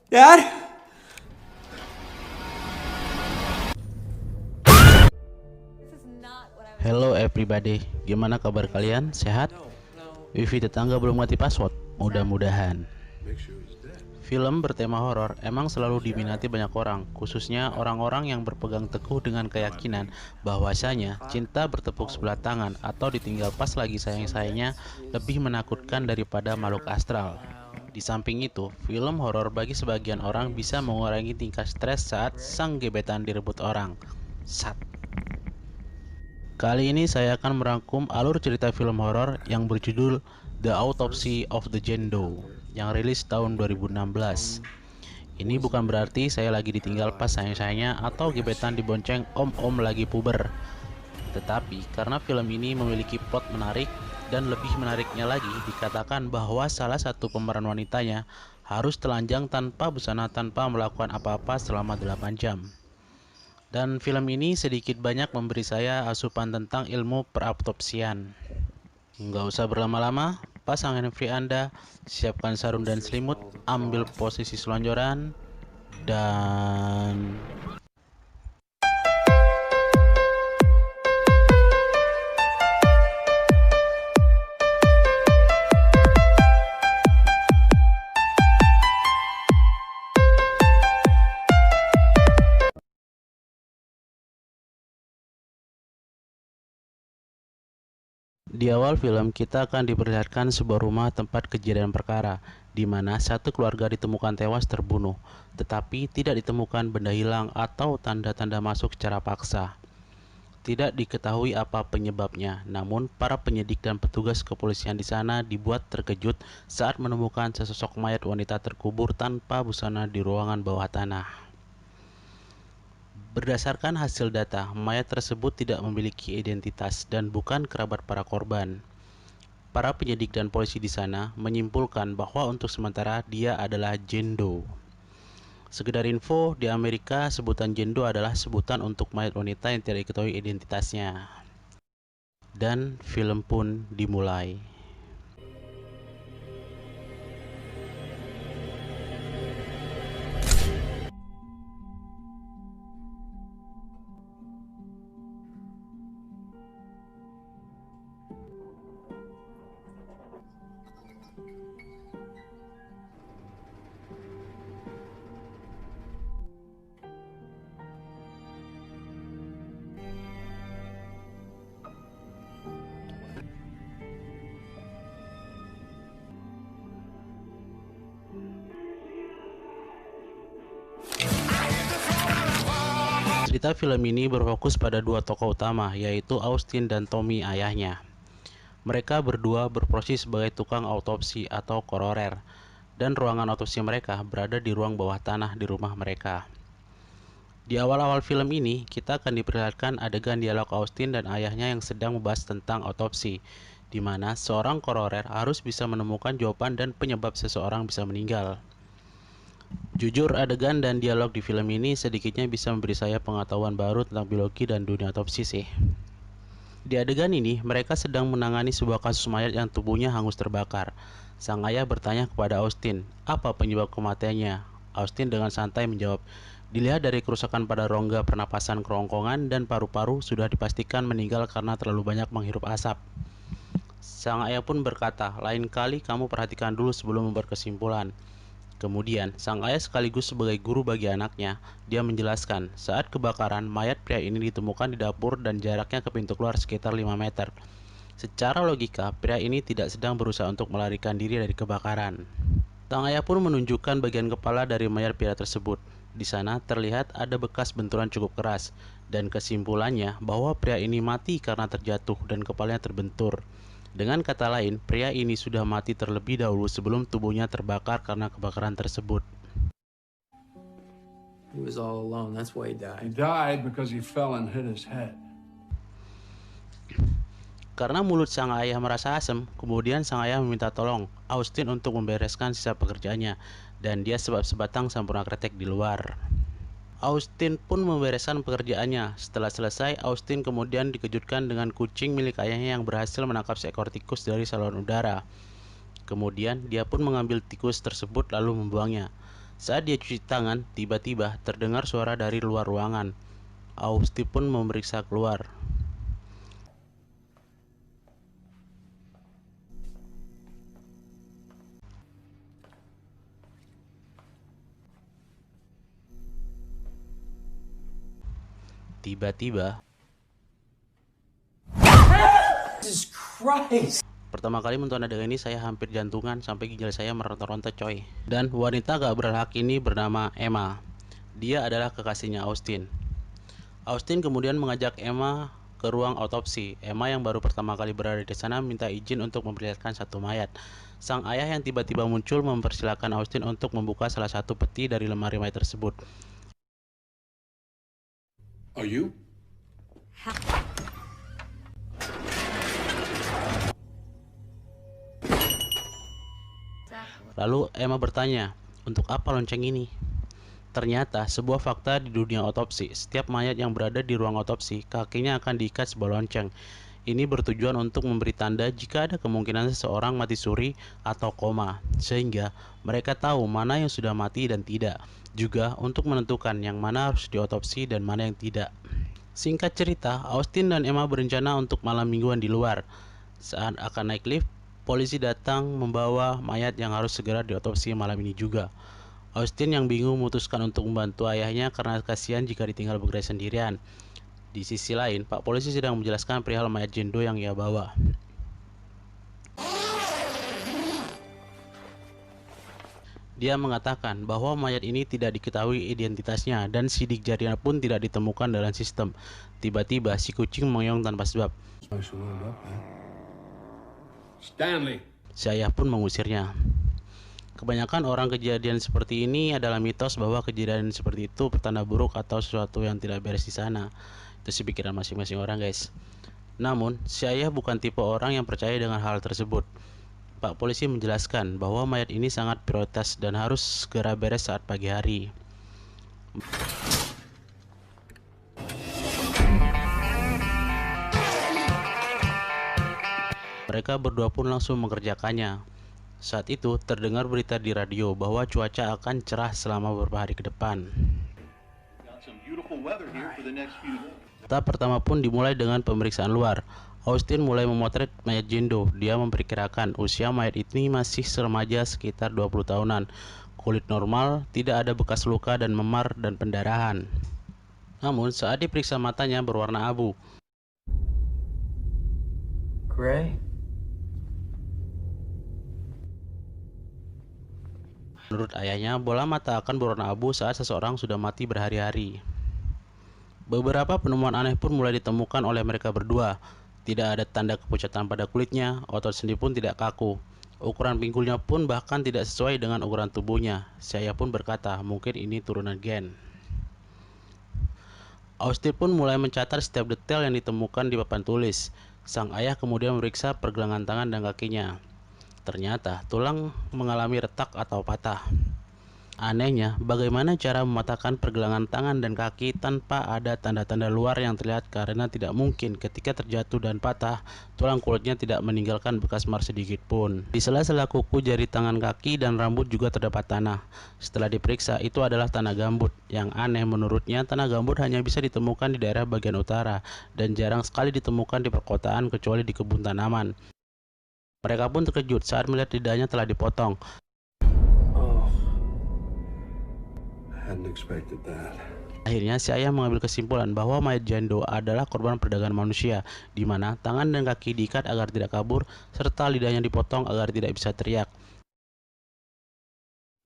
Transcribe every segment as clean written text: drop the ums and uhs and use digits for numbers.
Dad? Hello everybody, gimana kabar kalian? Sehat? Wifi tetangga belum mati password? Mudah-mudahan. Film bertema horor emang selalu diminati banyak orang, khususnya orang-orang yang berpegang teguh dengan keyakinan bahwasanya cinta bertepuk sebelah tangan atau ditinggal pas lagi sayang-sayangnya lebih menakutkan daripada makhluk astral. Di samping itu, film horor bagi sebagian orang bisa mengurangi tingkat stres saat sang gebetan direbut orang. Sat. Kali ini saya akan merangkum alur cerita film horor yang berjudul The Autopsy of the Jane Doe yang rilis tahun 2016. Ini bukan berarti saya lagi ditinggal pas sayang-sayangnya atau gebetan dibonceng om-om lagi puber. Tetapi karena film ini memiliki plot menarik dan lebih menariknya lagi dikatakan bahwa salah satu pemeran wanitanya harus telanjang tanpa busana tanpa melakukan apa-apa selama 8 jam. Dan film ini sedikit banyak memberi saya asupan tentang ilmu perautopsian. Nggak usah berlama-lama, pasang handfree Anda, siapkan sarung dan selimut, ambil posisi selonjoran, dan... Di awal film kita akan diperlihatkan sebuah rumah tempat kejadian perkara, di mana satu keluarga ditemukan tewas terbunuh, tetapi tidak ditemukan benda hilang atau tanda-tanda masuk secara paksa. Tidak diketahui apa penyebabnya, namun para penyidik dan petugas kepolisian di sana dibuat terkejut saat menemukan sesosok mayat wanita terkubur tanpa busana di ruangan bawah tanah. Berdasarkan hasil data, mayat tersebut tidak memiliki identitas dan bukan kerabat para korban. Para penyidik dan polisi di sana menyimpulkan bahwa untuk sementara dia adalah Jane Doe. Sekedar info, di Amerika sebutan Jane Doe adalah sebutan untuk mayat wanita yang tidak diketahui identitasnya. Dan film pun dimulai. Cerita film ini berfokus pada dua tokoh utama, yaitu Austin dan Tommy ayahnya. Mereka berdua berprofesi sebagai tukang autopsi atau koroner, dan ruangan autopsi mereka berada di ruang bawah tanah di rumah mereka. Di awal-awal film ini, kita akan diperlihatkan adegan dialog Austin dan ayahnya yang sedang membahas tentang autopsi, di mana seorang koroner harus bisa menemukan jawaban dan penyebab seseorang bisa meninggal. Jujur, adegan dan dialog di film ini sedikitnya bisa memberi saya pengetahuan baru tentang biologi dan dunia autopsi sih. Di adegan ini, mereka sedang menangani sebuah kasus mayat yang tubuhnya hangus terbakar. Sang ayah bertanya kepada Austin, apa penyebab kematiannya? Austin dengan santai menjawab, dilihat dari kerusakan pada rongga pernapasan kerongkongan dan paru-paru sudah dipastikan meninggal karena terlalu banyak menghirup asap. Sang ayah pun berkata, lain kali kamu perhatikan dulu sebelum membuat kesimpulan. Kemudian, sang ayah sekaligus sebagai guru bagi anaknya, dia menjelaskan, saat kebakaran, mayat pria ini ditemukan di dapur dan jaraknya ke pintu keluar sekitar 5 meter. Secara logika, pria ini tidak sedang berusaha untuk melarikan diri dari kebakaran. Sang ayah pun menunjukkan bagian kepala dari mayat pria tersebut. Di sana terlihat ada bekas benturan cukup keras, dan kesimpulannya bahwa pria ini mati karena terjatuh dan kepalanya terbentur. Dengan kata lain, pria ini sudah mati terlebih dahulu sebelum tubuhnya terbakar karena kebakaran tersebut. He was all alone. That's why he He died. died because he fell and hit his head. Karena mulut sang ayah merasa asam, kemudian sang ayah meminta tolong Austin untuk membereskan sisa pekerjaannya, dan dia sebatang sampurna kretek di luar. Austin pun membereskan pekerjaannya. Setelah selesai, Austin kemudian dikejutkan dengan kucing milik ayahnya yang berhasil menangkap seekor tikus dari saluran udara. Kemudian, dia pun mengambil tikus tersebut lalu membuangnya. Saat dia cuci tangan, tiba-tiba terdengar suara dari luar ruangan. Austin pun memeriksa keluar. Tiba-tiba, Jesus Christ! pertama kali menonton adegan ini saya hampir jantungan sampai ginjal saya meronta-ronta coy. Dan wanita gak berhak ini bernama Emma. Dia adalah kekasihnya Austin. Austin kemudian mengajak Emma ke ruang otopsi. Emma yang baru pertama kali berada di sana minta izin untuk memperlihatkan satu mayat. Sang ayah yang tiba-tiba muncul mempersilahkan Austin untuk membuka salah satu peti dari lemari mayat tersebut. Are you? Lalu Emma bertanya, untuk apa lonceng ini? Ternyata sebuah fakta di dunia otopsi, setiap mayat yang berada di ruang otopsi, kakinya akan diikat sebuah lonceng. Ini bertujuan untuk memberi tanda jika ada kemungkinan seseorang mati suri atau koma, sehingga mereka tahu mana yang sudah mati dan tidak. Juga untuk menentukan yang mana harus diotopsi dan mana yang tidak. Singkat cerita, Austin dan Emma berencana untuk malam mingguan di luar. Saat akan naik lift, polisi datang membawa mayat yang harus segera diotopsi malam ini juga. Austin yang bingung memutuskan untuk membantu ayahnya karena kasihan jika ditinggal bekerja sendirian. Di sisi lain, Pak Polisi sedang menjelaskan perihal mayat Jendo yang ia bawa. Dia mengatakan bahwa mayat ini tidak diketahui identitasnya dan sidik jarinya pun tidak ditemukan dalam sistem. Tiba-tiba si kucing mengeong tanpa sebab. Stanley. Si ayah pun mengusirnya. Kebanyakan orang kejadian seperti ini adalah mitos bahwa kejadian seperti itu pertanda buruk atau sesuatu yang tidak beres di sana. Itu sih pikiran masing-masing orang, guys. Namun, si ayah bukan tipe orang yang percaya dengan hal tersebut. Pak Polisi menjelaskan bahwa mayat ini sangat prioritas dan harus segera beres saat pagi hari. Mereka berdua pun langsung mengerjakannya. Saat itu terdengar berita di radio bahwa cuaca akan cerah selama beberapa hari ke depan. Tahap pertama pun dimulai dengan pemeriksaan luar. Austin mulai memotret mayat Jendo. Dia memperkirakan usia mayat ini masih remaja sekitar 20 tahunan. Kulit normal, tidak ada bekas luka dan memar dan pendarahan. Namun saat diperiksa matanya berwarna abu. Gray? Menurut ayahnya, bola mata akan berwarna abu saat seseorang sudah mati berhari-hari. Beberapa penemuan aneh pun mulai ditemukan oleh mereka berdua. Tidak ada tanda kepucatan pada kulitnya, otot sendi pun tidak kaku. Ukuran pinggulnya pun bahkan tidak sesuai dengan ukuran tubuhnya. Saya pun berkata, mungkin ini turunan gen. Austin pun mulai mencatat setiap detail yang ditemukan di papan tulis. Sang ayah kemudian memeriksa pergelangan tangan dan kakinya. Ternyata tulang mengalami retak atau patah. Anehnya, bagaimana cara mematahkan pergelangan tangan dan kaki tanpa ada tanda-tanda luar yang terlihat karena tidak mungkin ketika terjatuh dan patah, tulang kulitnya tidak meninggalkan bekas mar sedikit pun. Di sela-sela kuku, jari tangan, kaki, dan rambut juga terdapat tanah. Setelah diperiksa, itu adalah tanah gambut. Yang aneh menurutnya, tanah gambut hanya bisa ditemukan di daerah bagian utara dan jarang sekali ditemukan di perkotaan kecuali di kebun tanaman. Mereka pun terkejut saat melihat lidahnya telah dipotong. Hadn't expected that. Akhirnya si ayah mengambil kesimpulan bahwa mayat Jendo adalah korban perdagangan manusia, di mana tangan dan kaki diikat agar tidak kabur, serta lidahnya dipotong agar tidak bisa teriak.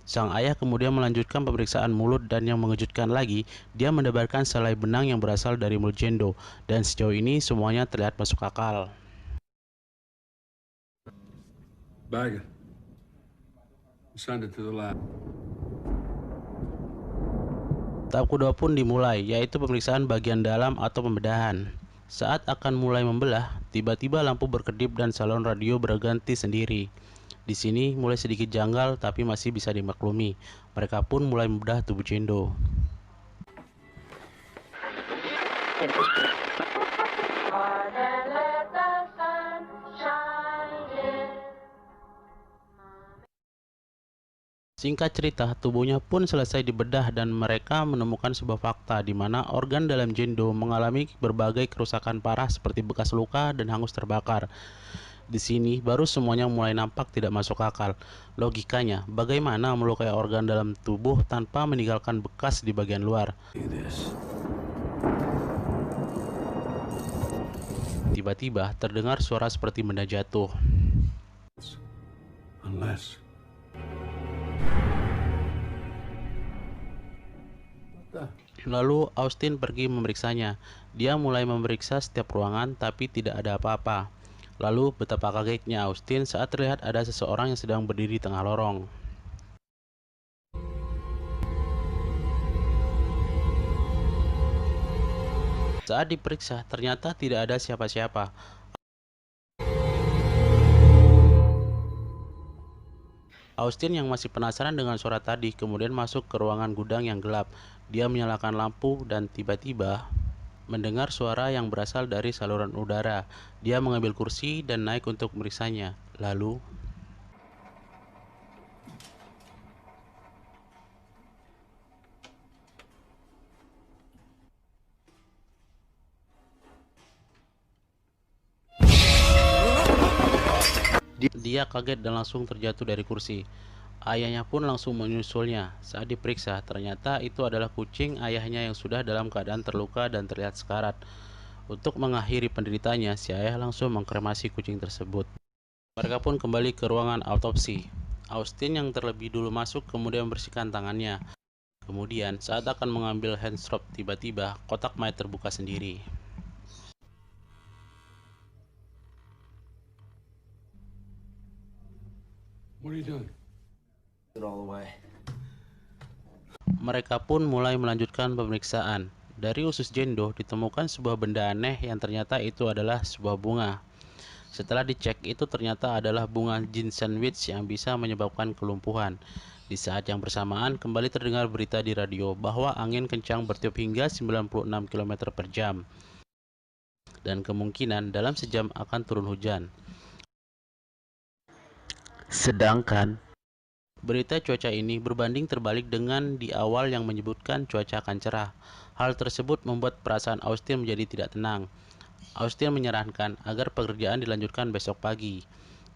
Sang ayah kemudian melanjutkan pemeriksaan mulut dan yang mengejutkan lagi, dia mendapatkan selai benang yang berasal dari mulut Jendo, dan sejauh ini semuanya terlihat masuk akal. Bag it. Send it to the lab. Tahap kedua pun dimulai, yaitu pemeriksaan bagian dalam atau pembedahan. Saat akan mulai membelah, tiba-tiba lampu berkedip dan saluran radio berganti sendiri. Di sini mulai sedikit janggal tapi masih bisa dimaklumi. Mereka pun mulai membedah tubuh Jendo. Singkat cerita, tubuhnya pun selesai dibedah dan mereka menemukan sebuah fakta di mana organ dalam Jendo mengalami berbagai kerusakan parah seperti bekas luka dan hangus terbakar. Di sini baru semuanya mulai nampak tidak masuk akal. Logikanya, bagaimana melukai organ dalam tubuh tanpa meninggalkan bekas di bagian luar? Tiba-tiba terdengar suara seperti benda jatuh. Unless. Lalu Austin pergi memeriksanya. Dia mulai memeriksa setiap ruangan tapi tidak ada apa-apa. Lalu betapa kagetnya Austin saat terlihat ada seseorang yang sedang berdiri di tengah lorong. Saat diperiksa, ternyata tidak ada siapa-siapa. Austin yang masih penasaran dengan suara tadi kemudian masuk ke ruangan gudang yang gelap. Dia menyalakan lampu dan tiba-tiba mendengar suara yang berasal dari saluran udara. Dia mengambil kursi dan naik untuk memeriksanya. Lalu dia kaget dan langsung terjatuh dari kursi. Ayahnya pun langsung menyusulnya. Saat diperiksa, ternyata itu adalah kucing ayahnya yang sudah dalam keadaan terluka dan terlihat sekarat. Untuk mengakhiri penderitanya, si ayah langsung mengkremasi kucing tersebut. Mereka pun kembali ke ruangan autopsi. Austin yang terlebih dulu masuk kemudian membersihkan tangannya. Kemudian, saat akan mengambil hand strap, tiba-tiba kotak mayat terbuka sendiri. What are you doing? It all away. Mereka pun mulai melanjutkan pemeriksaan. Dari usus Jendo ditemukan sebuah benda aneh yang ternyata itu adalah sebuah bunga. Setelah dicek, itu ternyata adalah bunga ginsengweed yang bisa menyebabkan kelumpuhan. Di saat yang bersamaan, kembali terdengar berita di radio bahwa angin kencang bertiup hingga 96 km per jam. Dan kemungkinan dalam sejam akan turun hujan. Sedangkan berita cuaca ini berbanding terbalik dengan di awal yang menyebutkan cuaca akan cerah. Hal tersebut membuat perasaan Austin menjadi tidak tenang. Austin menyarankan agar pekerjaan dilanjutkan besok pagi.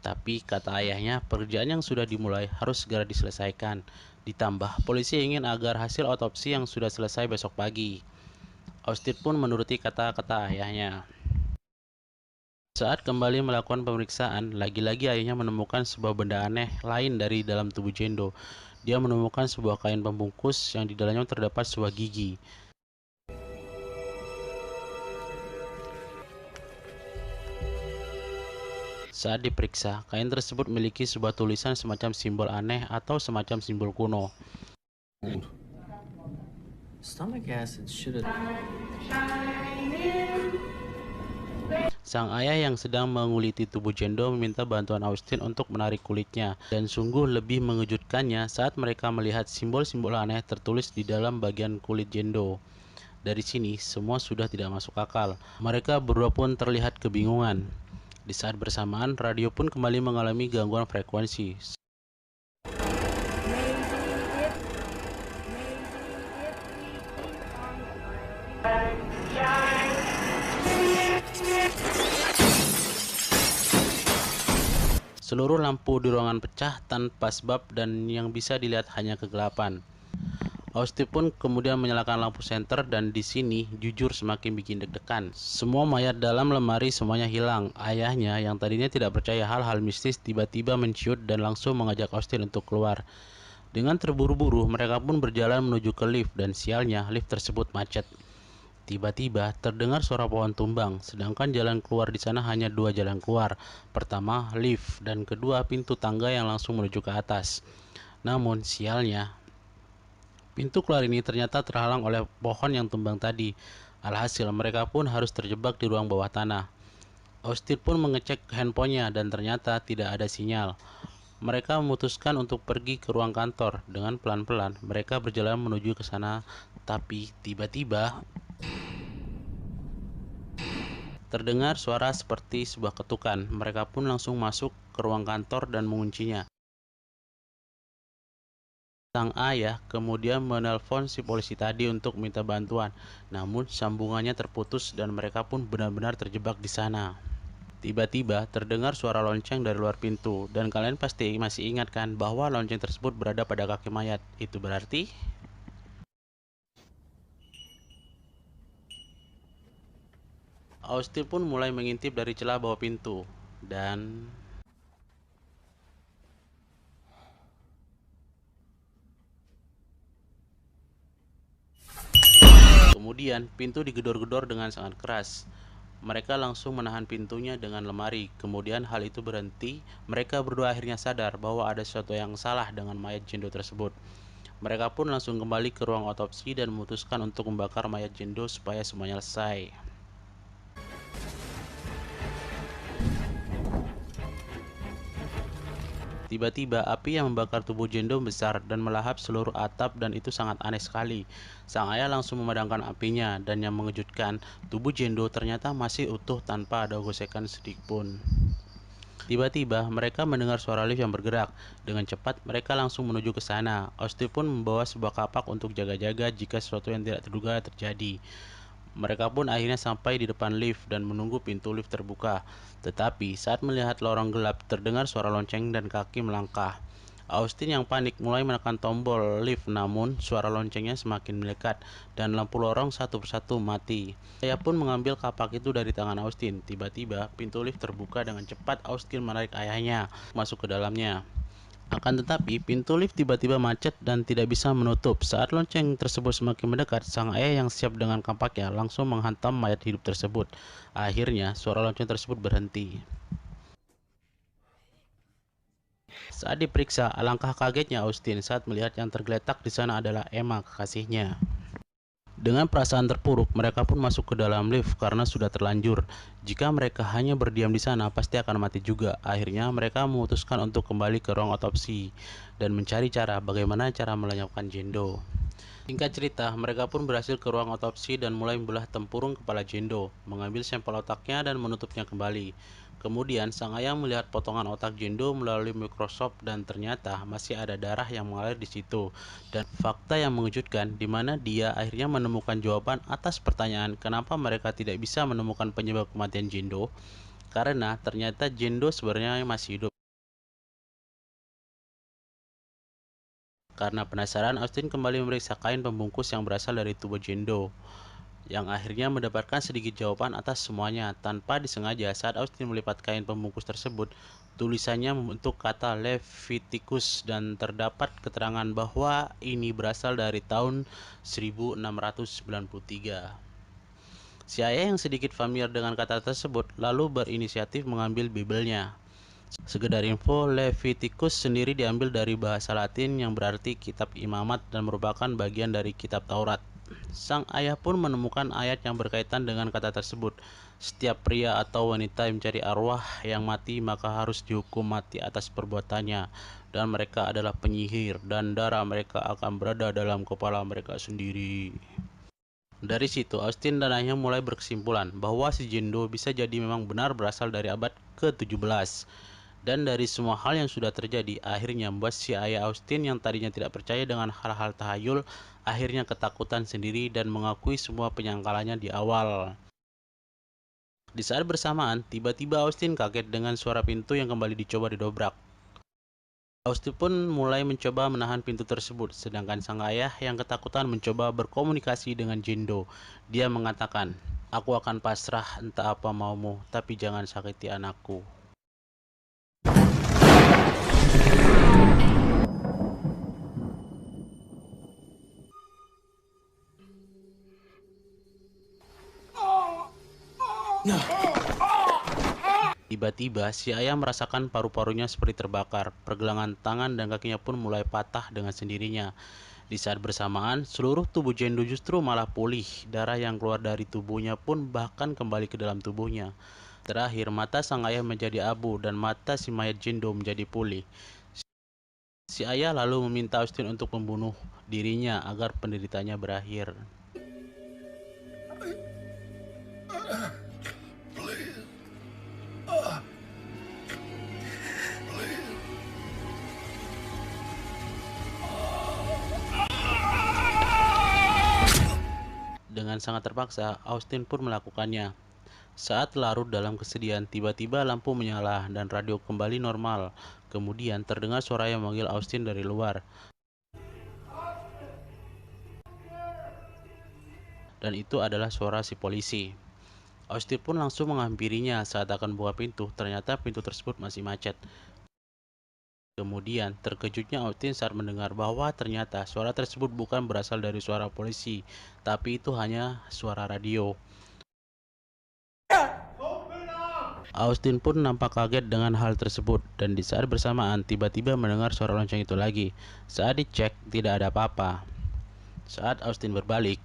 Tapi kata ayahnya, pekerjaan yang sudah dimulai harus segera diselesaikan. Ditambah, polisi ingin agar hasil otopsi yang sudah selesai besok pagi. Austin pun menuruti kata-kata ayahnya. Saat kembali melakukan pemeriksaan, lagi-lagi ayahnya menemukan sebuah benda aneh lain dari dalam tubuh Jendo. Dia menemukan sebuah kain pembungkus yang di dalamnya terdapat sebuah gigi. Saat diperiksa, kain tersebut memiliki sebuah tulisan semacam simbol aneh atau semacam simbol kuno. Stomach acid should have. Sang ayah yang sedang menguliti tubuh Jendo meminta bantuan Austin untuk menarik kulitnya. Dan sungguh lebih mengejutkannya saat mereka melihat simbol-simbol aneh tertulis di dalam bagian kulit Jendo. Dari sini, semua sudah tidak masuk akal. Mereka berdua pun terlihat kebingungan. Di saat bersamaan, radio pun kembali mengalami gangguan frekuensi. Seluruh lampu di ruangan pecah tanpa sebab dan yang bisa dilihat hanya kegelapan. Austin pun kemudian menyalakan lampu senter dan di sini jujur semakin bikin deg-degan. Semua mayat dalam lemari semuanya hilang. Ayahnya yang tadinya tidak percaya hal-hal mistis tiba-tiba menciut dan langsung mengajak Austin untuk keluar. Dengan terburu-buru mereka pun berjalan menuju ke lift dan sialnya lift tersebut macet. Tiba-tiba terdengar suara pohon tumbang, sedangkan jalan keluar di sana hanya dua jalan keluar. Pertama, lift, dan kedua pintu tangga yang langsung menuju ke atas. Namun, sialnya, pintu keluar ini ternyata terhalang oleh pohon yang tumbang tadi. Alhasil, mereka pun harus terjebak di ruang bawah tanah. Austin pun mengecek handphonenya dan ternyata tidak ada sinyal. Mereka memutuskan untuk pergi ke ruang kantor. Dengan pelan-pelan, mereka berjalan menuju ke sana, tapi tiba-tiba terdengar suara seperti sebuah ketukan. Mereka pun langsung masuk ke ruang kantor dan menguncinya. Sang ayah kemudian menelpon si polisi tadi untuk minta bantuan, namun sambungannya terputus dan mereka pun benar-benar terjebak di sana. Tiba-tiba terdengar suara lonceng dari luar pintu, dan kalian pasti masih ingat kan bahwa lonceng tersebut berada pada kaki mayat. Itu berarti Austin pun mulai mengintip dari celah bawah pintu, dan kemudian pintu digedor-gedor dengan sangat keras. Mereka langsung menahan pintunya dengan lemari. Kemudian hal itu berhenti. Mereka berdua akhirnya sadar bahwa ada sesuatu yang salah dengan mayat Jendo tersebut. Mereka pun langsung kembali ke ruang otopsi dan memutuskan untuk membakar mayat Jendo supaya semuanya selesai. Tiba-tiba api yang membakar tubuh Jendo besar dan melahap seluruh atap, dan itu sangat aneh sekali. Sang ayah langsung memadamkan apinya, dan yang mengejutkan, tubuh Jendo ternyata masih utuh tanpa ada gosekan sedikitpun. Tiba-tiba mereka mendengar suara lift yang bergerak. Dengan cepat mereka langsung menuju ke sana. Austin pun membawa sebuah kapak untuk jaga-jaga jika sesuatu yang tidak terduga terjadi. Mereka pun akhirnya sampai di depan lift dan menunggu pintu lift terbuka. Tetapi saat melihat lorong gelap, terdengar suara lonceng dan kaki melangkah. Austin yang panik mulai menekan tombol lift, namun suara loncengnya semakin mendekat dan lampu lorong satu persatu mati. Saya pun mengambil kapak itu dari tangan Austin. Tiba-tiba pintu lift terbuka dengan cepat. Austin menarik ayahnya masuk ke dalamnya. Akan tetapi, pintu lift tiba-tiba macet dan tidak bisa menutup. Saat lonceng tersebut semakin mendekat, sang ayah yang siap dengan kampaknya langsung menghantam mayat hidup tersebut. Akhirnya, suara lonceng tersebut berhenti. Saat diperiksa, alangkah kagetnya Austin saat melihat yang tergeletak di sana adalah Emma, kekasihnya. Dengan perasaan terpuruk, mereka pun masuk ke dalam lift karena sudah terlanjur. Jika mereka hanya berdiam di sana, pasti akan mati juga. Akhirnya, mereka memutuskan untuk kembali ke ruang otopsi dan mencari cara bagaimana cara melenyapkan Jendo. Singkat cerita, mereka pun berhasil ke ruang otopsi dan mulai membelah tempurung kepala Jendo, mengambil sampel otaknya dan menutupnya kembali. Kemudian, sang ayah melihat potongan otak Jendo melalui mikroskop dan ternyata masih ada darah yang mengalir di situ. Dan fakta yang mengejutkan, di mana dia akhirnya menemukan jawaban atas pertanyaan kenapa mereka tidak bisa menemukan penyebab kematian Jendo. Karena ternyata Jendo sebenarnya masih hidup. Karena penasaran, Austin kembali memeriksa kain pembungkus yang berasal dari tubuh Jendo, yang akhirnya mendapatkan sedikit jawaban atas semuanya. Tanpa disengaja, saat Austin melipat kain pembungkus tersebut, tulisannya membentuk kata Leviticus dan terdapat keterangan bahwa ini berasal dari tahun 1693. Si ayah yang sedikit familiar dengan kata tersebut lalu berinisiatif mengambil Bibelnya. Sekedar info, Leviticus sendiri diambil dari bahasa Latin yang berarti kitab imamat dan merupakan bagian dari kitab Taurat. Sang ayah pun menemukan ayat yang berkaitan dengan kata tersebut. Setiap pria atau wanita yang mencari arwah yang mati maka harus dihukum mati atas perbuatannya, dan mereka adalah penyihir dan darah mereka akan berada dalam kepala mereka sendiri. Dari situ, Austin dan ayahnya mulai berkesimpulan bahwa si Jendo bisa jadi memang benar berasal dari abad ke-17. Dan dari semua hal yang sudah terjadi, akhirnya membuat si ayah Austin yang tadinya tidak percaya dengan hal-hal tahayul, akhirnya ketakutan sendiri dan mengakui semua penyangkalannya di awal. Di saat bersamaan, tiba-tiba Austin kaget dengan suara pintu yang kembali dicoba didobrak. Austin pun mulai mencoba menahan pintu tersebut, sedangkan sang ayah yang ketakutan mencoba berkomunikasi dengan Jendo. Dia mengatakan, "Aku akan pasrah entah apa maumu, tapi jangan sakiti anakku." Tiba-tiba, si ayah merasakan paru-parunya seperti terbakar. Pergelangan tangan dan kakinya pun mulai patah dengan sendirinya. Di saat bersamaan, seluruh tubuh Jendo justru malah pulih. Darah yang keluar dari tubuhnya pun bahkan kembali ke dalam tubuhnya. Terakhir, mata sang ayah menjadi abu dan mata si mayat Jendo menjadi pulih. Si ayah lalu meminta Austin untuk membunuh dirinya agar penderitanya berakhir. Dengan sangat terpaksa, Austin pun melakukannya. Saat larut dalam kesedihan, tiba-tiba lampu menyala dan radio kembali normal. Kemudian terdengar suara yang memanggil Austin dari luar. Dan itu adalah suara si polisi. Austin pun langsung menghampirinya. Saat akan buka pintu, ternyata pintu tersebut masih macet. Kemudian terkejutnya Austin saat mendengar bahwa ternyata suara tersebut bukan berasal dari suara polisi, tapi itu hanya suara radio. Austin pun nampak kaget dengan hal tersebut, dan di saat bersamaan tiba-tiba mendengar suara lonceng itu lagi. Saat dicek, tidak ada apa-apa. Saat Austin berbalik,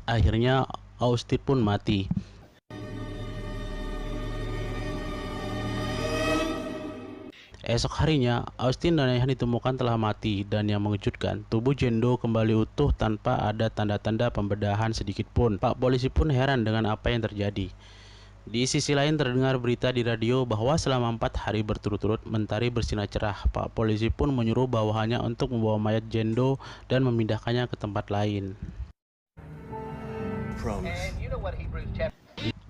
akhirnya Austin pun mati. Esok harinya, Austin dan ayahnya ditemukan telah mati, dan yang mengejutkan, tubuh Jendo kembali utuh tanpa ada tanda-tanda pembedahan sedikit pun. Pak polisi pun heran dengan apa yang terjadi. Di sisi lain terdengar berita di radio bahwa selama 4 hari berturut-turut mentari bersinar cerah. Pak polisi pun menyuruh bawahannya untuk membawa mayat Jendo dan memindahkannya ke tempat lain.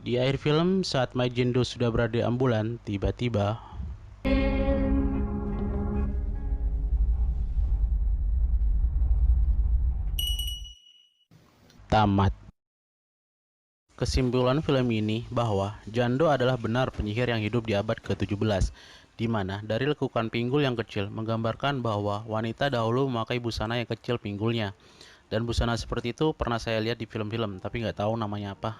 Di akhir film, saat mayat Jendo sudah berada di ambulan, tiba-tiba tamat. Kesimpulan film ini bahwa Jando adalah benar penyihir yang hidup di abad ke-17, di mana dari lekukan pinggul yang kecil menggambarkan bahwa wanita dahulu memakai busana yang kecil pinggulnya. Dan busana seperti itu pernah saya lihat di film-film, tapi nggak tahu namanya apa.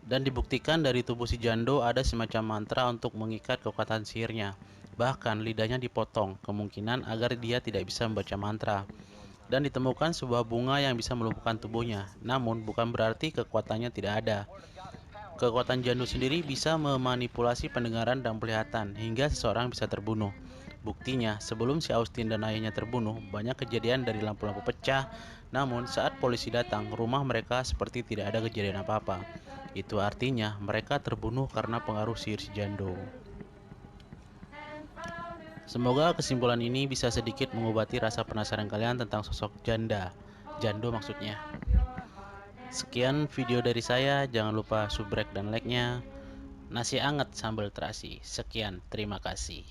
Dan dibuktikan dari tubuh si Jando ada semacam mantra untuk mengikat kekuatan sihirnya. Bahkan lidahnya dipotong, kemungkinan agar dia tidak bisa membaca mantra. Dan ditemukan sebuah bunga yang bisa melumpuhkan tubuhnya. Namun bukan berarti kekuatannya tidak ada. Kekuatan Jando sendiri bisa memanipulasi pendengaran dan penglihatan hingga seseorang bisa terbunuh. Buktinya, sebelum si Austin dan ayahnya terbunuh, banyak kejadian dari lampu-lampu pecah. Namun saat polisi datang, rumah mereka seperti tidak ada kejadian apa-apa. Itu artinya mereka terbunuh karena pengaruh sihir si Jando. Semoga kesimpulan ini bisa sedikit mengobati rasa penasaran kalian tentang sosok Jando maksudnya. Sekian video dari saya, jangan lupa subrek dan like-nya. Nasi anget sambal terasi. Sekian, terima kasih.